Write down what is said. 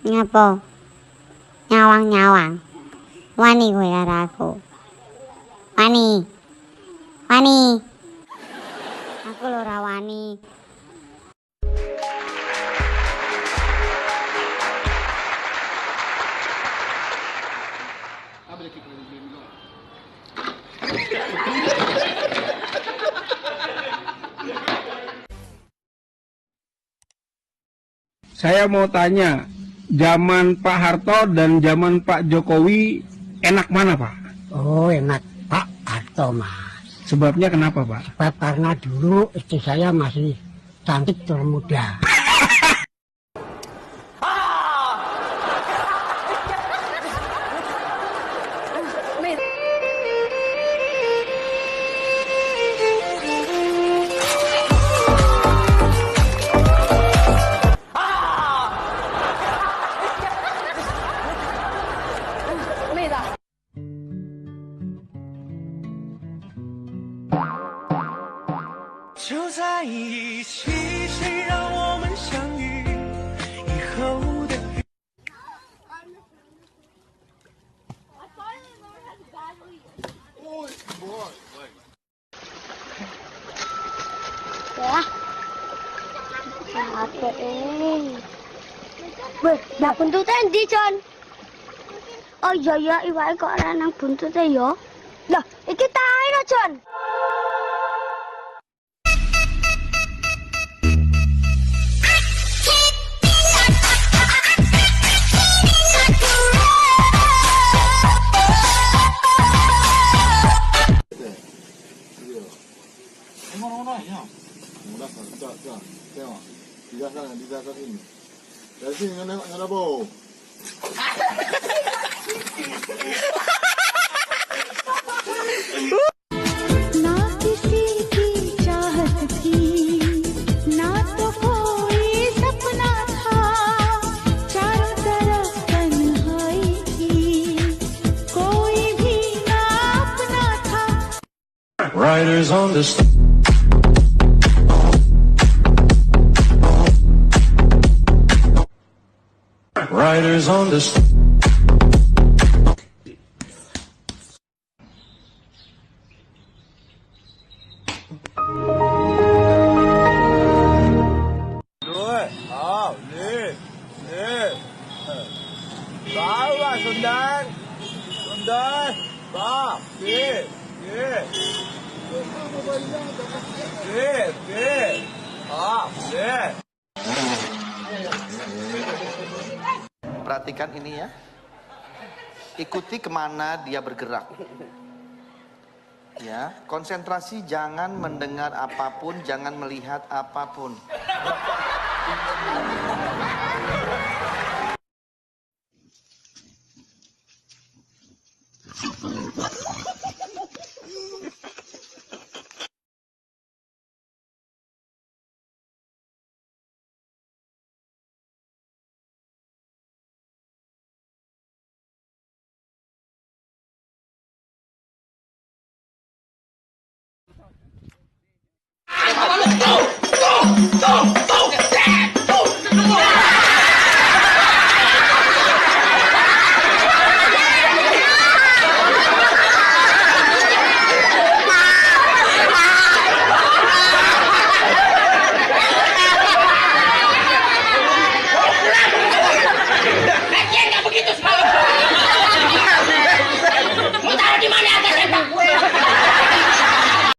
Ngapa? Nyawang-nyawang. Wani kowe karo aku. Wani. Wani. Aku lho ora wani. Saya mau tanya, zaman Pak Harto dan zaman Pak Jokowi enak mana, Pak? Oh, enak Pak Harto, Mas. Sebabnya kenapa, Pak? Sebab karena dulu istri saya masih cantik termuda. Ya. Apa ini? Weh, lah buntute endi, Jon? Oh iya iwake kok ora nang buntute ya. Lah, iki tae lho, Jon. Dari sini nggak bau. ना किसी की चाहत थी, ना तो कोई सपना था, चारों तरफ तन्हाई थी, कोई भी ना अपना था. Riders on the Riders on the Perhatikan ini ya. Ikuti kemana dia bergerak. Ya, konsentrasi, jangan mendengar apapun, jangan melihat apapun. Go!